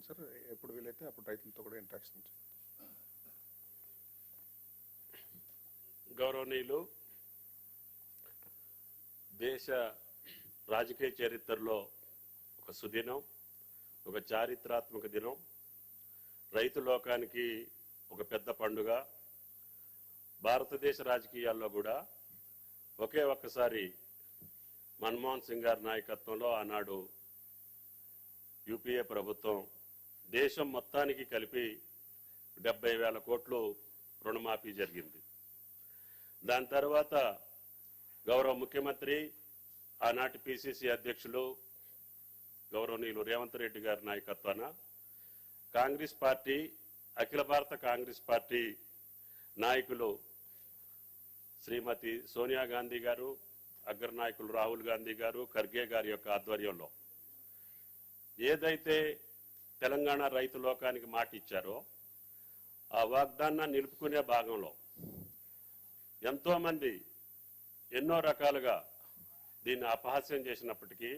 Sir, ఎప్పుడు వీలైతే అప్పుడు రైతులతో కూడా ఇంటరాక్షన్. గౌరవనీయులు, దేశ రాజకీయ చరిత్రలో ఒక సుదినం, ఒక చారిత్రాత్మక దినం, రైతు లోకానికి ఒక పెద్ద పండుగ. భారతదేశ రాజకీయాల్లో కూడా ఒకే ఒక్కసారి మన్మోహన్ సింగ్ గారి నాయకత్వంలో ఆనాడు యూపీఏ ప్రభుత్వం దేశం మొత్తానికి కలిపి 70,000 కోట్లు రుణమాఫీ జరిగింది. దాని తర్వాత గౌరవ ముఖ్యమంత్రి, ఆనాటి పిసిసి అధ్యక్షులు గౌరవనీయులు రేవంత్ రెడ్డి గారి నాయకత్వాన కాంగ్రెస్ పార్టీ, అఖిల భారత కాంగ్రెస్ పార్టీ నాయకులు శ్రీమతి సోనియా గాంధీ గారు, అగ్ర నాయకులు రాహుల్ గాంధీ గారు, ఖర్గే గారి యొక్క ఆధ్వర్యంలో ఏదైతే తెలంగాణ రైతు లోకానికి మాట ఇచ్చారో ఆ వాగ్దానాన్ని నిలుపుకునే భాగంలో ఎంతోమంది ఎన్నో రకాలుగా దీన్ని అపహాస్యం చేసినప్పటికీ,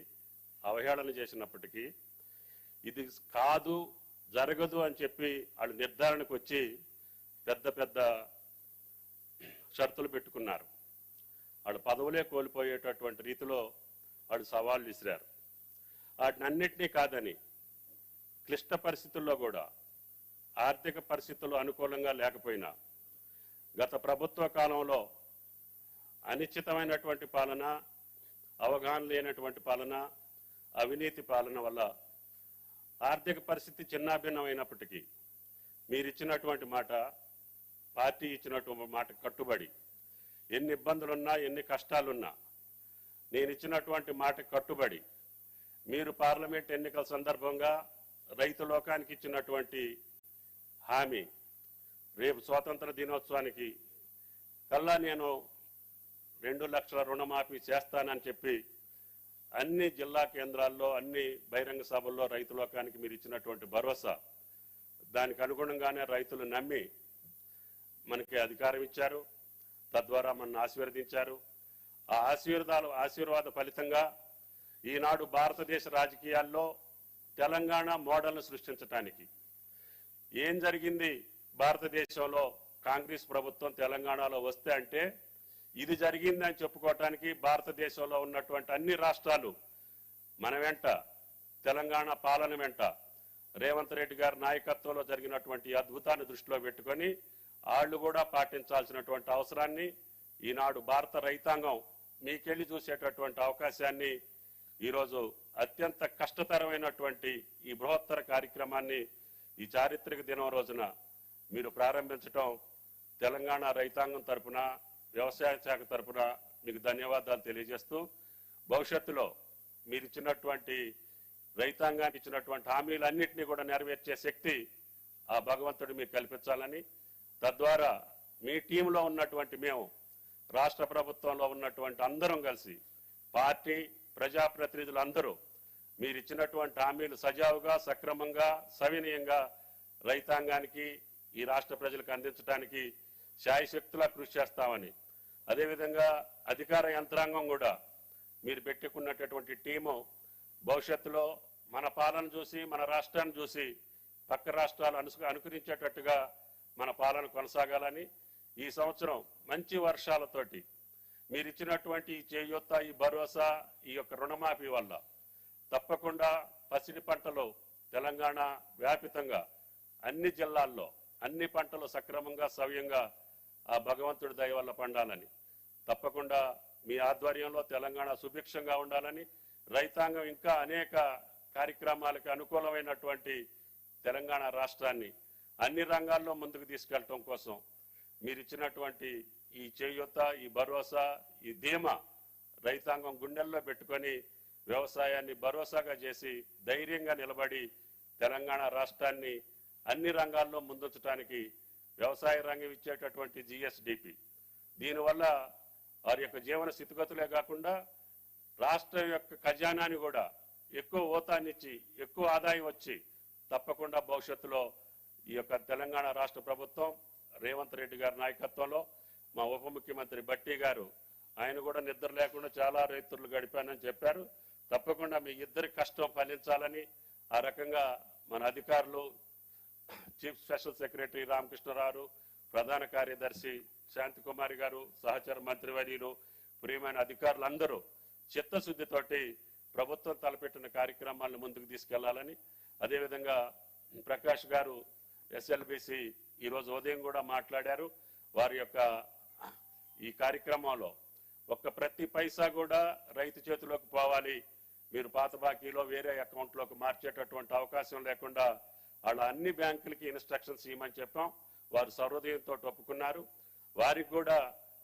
అవహేళన చేసినప్పటికీ, ఇది కాదు, జరగదు అని చెప్పి వాళ్ళు నిర్ధారణకు వచ్చి పెద్ద పెద్ద షరతులు పెట్టుకున్నారు. వాళ్ళు పదవులే కోల్పోయేటటువంటి రీతిలో వాళ్ళు సవాళ్ళు విసిరారు. వాటిని అన్నింటినీ కాదని క్లిష్ట పరిస్థితుల్లో కూడా, ఆర్థిక పరిస్థితులు అనుకూలంగా లేకపోయినా, గత ప్రభుత్వ కాలంలో అనిశ్చితమైనటువంటి పాలన, అవగాహన లేనటువంటి పాలన, అవినీతి పాలన వల్ల ఆర్థిక పరిస్థితి చిన్నాభిన్నమైనప్పటికీ మీరిచ్చినటువంటి మాట, పార్టీ ఇచ్చినటువంటి మాట కట్టుబడి, ఎన్ని ఇబ్బందులున్నా, ఎన్ని కష్టాలున్నా నేను ఇచ్చినటువంటి మాట కట్టుబడి మీరు పార్లమెంట్ ఎన్నికల సందర్భంగా రైతు లోకానికి ఇచ్చినటువంటి హామీ, రేపు స్వాతంత్ర దినోత్సవానికి కల్లా నేను 2 లక్షల రుణమాఫీ చేస్తానని చెప్పి అన్ని జిల్లా కేంద్రాల్లో, అన్ని బహిరంగ సభల్లో రైతు లోకానికి మీరు ఇచ్చినటువంటి భరోసా, దానికి అనుగుణంగానే రైతులు నమ్మి మనకి అధికారం ఇచ్చారు, తద్వారా మనల్ని ఆశీర్వదించారు. ఆ ఆశీర్వాద ఫలితంగా ఈనాడు భారతదేశ రాజకీయాల్లో తెలంగాణ మోడల్ను సృష్టించడానికి ఏం జరిగింది, భారతదేశంలో కాంగ్రెస్ ప్రభుత్వం తెలంగాణలో వస్తే అంటే ఇది జరిగిందని చెప్పుకోవటానికి భారతదేశంలో ఉన్నటువంటి అన్ని రాష్ట్రాలు మన వెంట, తెలంగాణ పాలన వెంట రేవంత్ రెడ్డి గారి నాయకత్వంలో జరిగినటువంటి అద్భుతాన్ని దృష్టిలో పెట్టుకొని వాళ్ళు కూడా పాటించాల్సినటువంటి అవసరాన్ని ఈనాడు భారత రైతాంగం మీకెళ్ళి చూసేటటువంటి అవకాశాన్ని ఈరోజు అత్యంత కష్టతరమైనటువంటి ఈ బృహత్తర కార్యక్రమాన్ని ఈ చారిత్రక దినం రోజున మీరు ప్రారంభించడం తెలంగాణ రైతాంగం తరపున, వ్యవసాయ శాఖ తరపున మీకు ధన్యవాదాలు తెలియజేస్తూ, భవిష్యత్తులో మీరు ఇచ్చినటువంటి రైతాంగానికి ఇచ్చినటువంటి హామీలన్నింటినీ కూడా నెరవేర్చే శక్తి ఆ భగవంతుడు మీకు కల్పించాలని, తద్వారా మీ టీంలో ఉన్నటువంటి మేము, రాష్ట్ర ప్రభుత్వంలో ఉన్నటువంటి అందరం కలిసి, పార్టీ ప్రజాప్రతినిధులు అందరూ మీరు ఇచ్చినటువంటి హామీలు సజావుగా, సక్రమంగా, సవినయంగా రైతాంగానికి, ఈ రాష్ట్ర ప్రజలకు అందించడానికి శాయశక్తులా కృషి చేస్తామని, అదేవిధంగా అధికార యంత్రాంగం కూడా మీరు పెట్టుకున్నటువంటి టీము భవిష్యత్తులో మన పాలన చూసి, మన రాష్ట్రాన్ని చూసి పక్క రాష్ట్రాలు అనుకరించేటట్టుగా మన పాలన కొనసాగాలని, ఈ సంవత్సరం మంచి వర్షాలతోటి మీరు ఇచ్చినటువంటి ఈ చేయూత, ఈ భరోసా, ఈ యొక్క రుణమాఫీ వల్ల తప్పకుండా పసిడి పంటలు తెలంగాణ వ్యాపితంగా అన్ని జిల్లాల్లో అన్ని పంటలు సక్రమంగా, సవ్యంగా ఆ భగవంతుడి దయ వల్ల పండాలని, తప్పకుండా మీ ఆధ్వర్యంలో తెలంగాణ సుభిక్షంగా ఉండాలని, రైతాంగం ఇంకా అనేక కార్యక్రమాలకు అనుకూలమైనటువంటి తెలంగాణ రాష్ట్రాన్ని అన్ని రంగాల్లో ముందుకు తీసుకెళ్ళటం కోసం మీరు ఇచ్చినటువంటి ఈ చేయూత, ఈ భరోసా, ఈ ధీమా రైతాంగం గుండెల్లో పెట్టుకొని వ్యవసాయాన్ని భరోసాగా చేసి ధైర్యంగా నిలబడి తెలంగాణ రాష్ట్రాన్ని అన్ని రంగాల్లో ముందుంచడానికి వ్యవసాయ రంగం ఇచ్చేటటువంటి జిఎస్డిపి, దీనివల్ల వారి యొక్క జీవన స్థితిగతులే కాకుండా రాష్ట్రం యొక్క ఖజానాని కూడా ఎక్కువ ఓతాన్నిచ్చి, ఎక్కువ ఆదాయం వచ్చి తప్పకుండా భవిష్యత్తులో ఈ యొక్క తెలంగాణ రాష్ట్ర ప్రభుత్వం రేవంత్ రెడ్డి గారి నాయకత్వంలో, మా ఉప ముఖ్యమంత్రి బట్టి గారు, ఆయన కూడా నిద్ర లేకుండా చాలా రైతులు గడిపానని చెప్పారు. తప్పకుండా మీ ఇద్దరి కష్టం ఫలించాలని, ఆ రకంగా మన అధికారులు, చీఫ్ స్పెషల్ సెక్రటరీ రామకృష్ణరావు, ప్రధాన కార్యదర్శి శాంతికుమారి గారు, సహచర మంత్రివర్యులు, ప్రియమైన అధికారులందరూ చిత్తశుద్ధితోటి ప్రభుత్వం తలపెట్టిన కార్యక్రమాలను ముందుకు తీసుకెళ్లాలని, అదేవిధంగా ప్రకాష్ గారు ఎస్ఎల్బిసి ఈరోజు ఉదయం కూడా మాట్లాడారు. వారి యొక్క ఈ కార్యక్రమంలో ప్రతి పైసా కూడా రైతు చేతిలోకి పోవాలి, మీరు పాత బాకీలో వేరే అకౌంట్లోకి మార్చేటటువంటి అవకాశం లేకుండా వాళ్ళ అన్ని బ్యాంకులకి ఇన్స్ట్రక్షన్స్ ఇవ్వమని చెప్పాం. వారు సహృదయంతో ఒప్పుకున్నారు. వారికి కూడా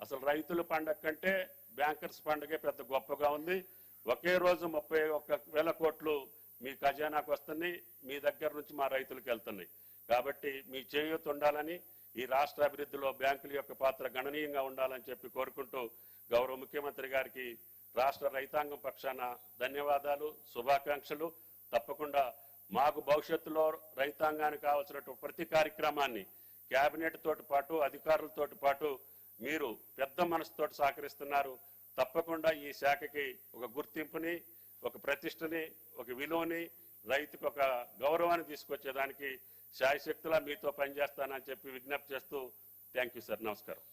అసలు రైతుల పండగ కంటే బ్యాంకర్స్ పండుగే పెద్ద గొప్పగా ఉంది. ఒకే రోజు 31,000 కోట్లు మీ ఖజానాకు వస్తున్నాయి, మీ దగ్గర నుంచి మా రైతులకు వెళ్తున్నాయి. కాబట్టి మీ చేయూత ఉండాలని, ఈ రాష్ట్ర అభివృద్ధిలో బ్యాంకుల యొక్క పాత్ర గణనీయంగా ఉండాలని చెప్పి కోరుకుంటూ గౌరవ ముఖ్యమంత్రి గారికి రాష్ట్ర రైతాంగం పక్షాన ధన్యవాదాలు, శుభాకాంక్షలు. తప్పకుండా మాకు భవిష్యత్తులో రైతాంగానికి కావాల్సినటువంటి ప్రతి కార్యక్రమాన్ని కేబినెట్ తోటి పాటు అధికారులతో పాటు మీరు పెద్ద మనసుతోటి సహకరిస్తున్నారు. తప్పకుండా ఈ శాఖకి ఒక గుర్తింపుని, ఒక ప్రతిష్టని, ఒక విలువని, రైతుకు ఒక గౌరవాన్ని తీసుకొచ్చేదానికి శాయశక్తులా మీతో పనిచేస్తానని చెప్పి విజ్ఞప్తి చేస్తూ థ్యాంక్ యూ సార్. నమస్కారం.